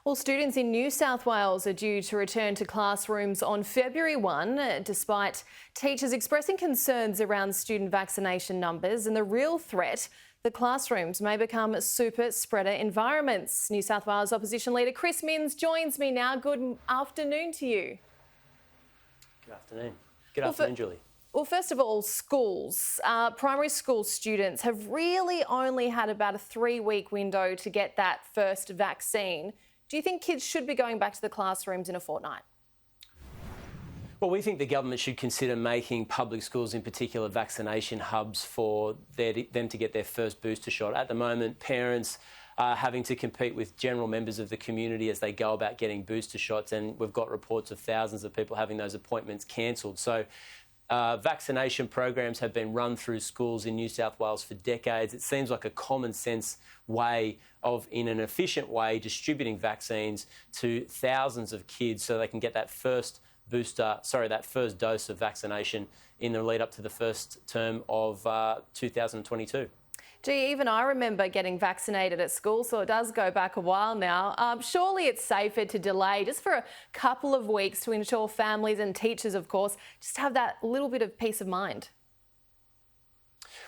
Well, students in New South Wales are due to return to classrooms on February 1, despite teachers expressing concerns around student vaccination numbers and the real threat the classrooms may become super spreader environments. New South Wales Opposition Leader Chris Minns joins me now. Good afternoon to you. Good afternoon. Good afternoon, Julie. Well, first of all, schools. Primary school students have really only had about a 3-week window to get that first vaccine. Do you think kids should be going back to the classrooms in a fortnight? Well, we think the government should consider making public schools, in particular, vaccination hubs for them to get their first booster shot. At the moment, parents are having to compete with general members of the community as they go about getting booster shots, and we've got reports of thousands of people having those appointments cancelled. So vaccination programs have been run through schools in New South Wales for decades. It seems like a common sense way of, in an efficient way, distributing vaccines to thousands of kids so they can get that first dose of vaccination in the lead up to the first term of 2022. Gee, even I remember getting vaccinated at school, so it does go back a while now. Surely it's safer to delay just for a couple of weeks to ensure families and teachers, of course, just have that little bit of peace of mind.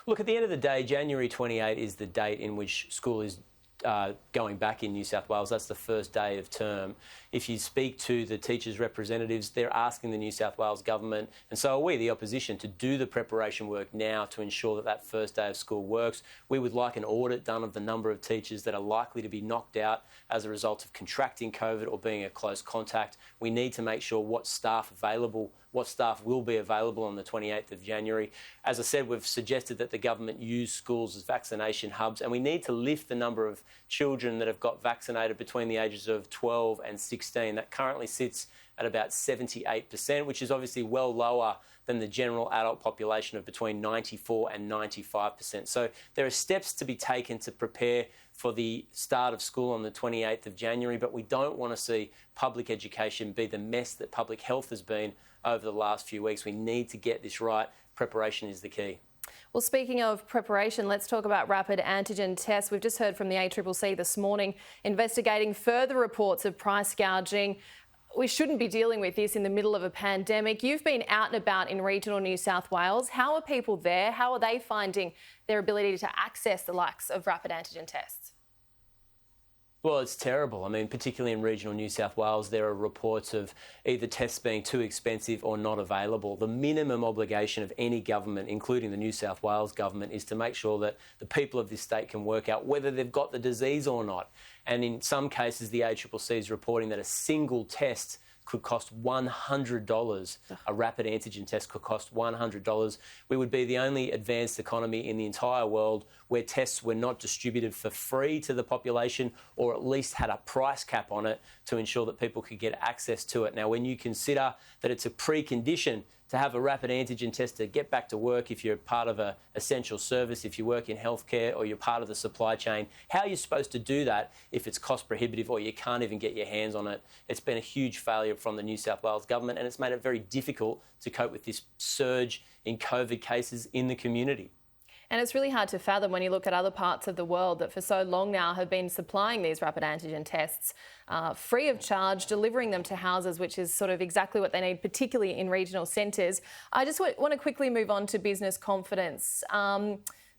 Look, at the end of the day, January 28 is the date in which school is going back in New South Wales. That's the first day of term. If you speak to the teachers' representatives, they're asking the New South Wales government, and so are we, the opposition, to do the preparation work now to ensure that that first day of school works. We would like an audit done of the number of teachers that are likely to be knocked out as a result of contracting COVID or being a close contact. We need to make sure what staff will be available on the 28th of January. As I said, we've suggested that the government use schools as vaccination hubs, and we need to lift the number of children that have got vaccinated between the ages of 12 and 16. That currently sits at about 78%, which is obviously well lower than the general adult population of between 94 and 95%. So there are steps to be taken to prepare for the start of school on the 28th of January, but we don't want to see public education be the mess that public health has been over the last few weeks. We need to get this right. Preparation is the key. Well, speaking of preparation, let's talk about rapid antigen tests. We've just heard from the ACCC this morning investigating further reports of price gouging. We shouldn't be dealing with this in the middle of a pandemic. You've been out and about in regional New South Wales. How are people there? How are they finding their ability to access the likes of rapid antigen tests? Well, it's terrible. I mean, particularly in regional New South Wales, there are reports of either tests being too expensive or not available. The minimum obligation of any government, including the New South Wales government, is to make sure that the people of this state can work out whether they've got the disease or not. And in some cases, the ACCC is reporting that a single test could cost $100. A rapid antigen test could cost $100. We would be the only advanced economy in the entire world where tests were not distributed for free to the population, or at least had a price cap on it to ensure that people could get access to it. Now, when you consider that it's a precondition to have a rapid antigen test to get back to work if you're part of an essential service, if you work in healthcare or you're part of the supply chain, how are you supposed to do that if it's cost prohibitive or you can't even get your hands on it? It's been a huge failure from the New South Wales government, and it's made it very difficult to cope with this surge in COVID cases in the community. And it's really hard to fathom when you look at other parts of the world that for so long now have been supplying these rapid antigen tests free of charge, delivering them to houses, which is sort of exactly what they need, particularly in regional centres. I just want to quickly move on to business confidence.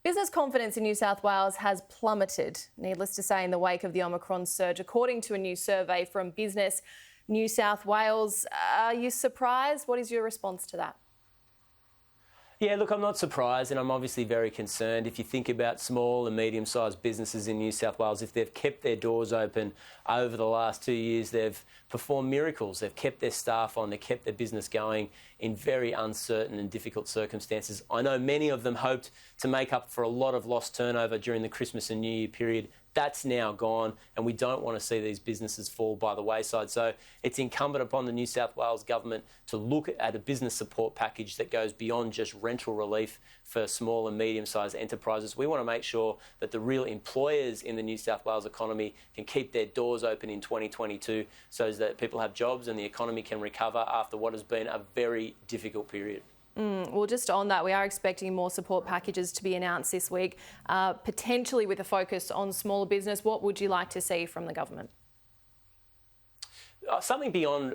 Business confidence in New South Wales has plummeted, needless to say, in the wake of the Omicron surge, according to a new survey from Business New South Wales. Are you surprised? What is your response to that? Yeah, look, I'm not surprised, and I'm obviously very concerned. If you think about small and medium-sized businesses in New South Wales, if they've kept their doors open over the last 2 years, they've performed miracles. They've kept their staff on, they've kept their business going in very uncertain and difficult circumstances. I know many of them hoped to make up for a lot of lost turnover during the Christmas and New Year period. That's now gone, and we don't want to see these businesses fall by the wayside. So it's incumbent upon the New South Wales government to look at a business support package that goes beyond just rental relief for small and medium-sized enterprises. We want to make sure that the real employers in the New South Wales economy can keep their doors open in 2022 so that people have jobs and the economy can recover after what has been a very difficult period. Well, just on that, we are expecting more support packages to be announced this week, potentially with a focus on smaller business. What would you like to see from the government? something beyond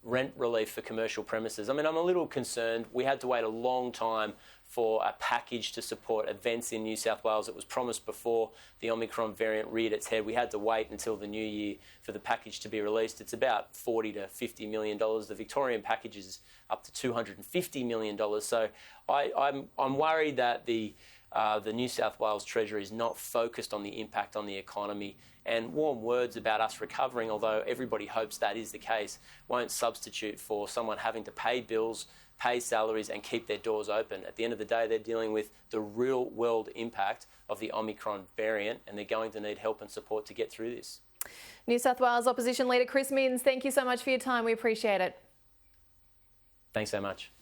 rent relief for commercial premises. I mean, I'm a little concerned. We had to wait a long time for a package to support events in New South Wales. It was promised before the Omicron variant reared its head. We had to wait until the new year for the package to be released. It's about $40 to $50 million. The Victorian package is up to $250 million. So I'm worried that the New South Wales Treasury is not focused on the impact on the economy, and warm words about us recovering, although everybody hopes that is the case, won't substitute for someone having to pay bills, pay salaries and keep their doors open. At the end of the day, they're dealing with the real world impact of the Omicron variant, and they're going to need help and support to get through this. New South Wales Opposition Leader Chris Minns, thank you so much for your time. We appreciate it. Thanks so much.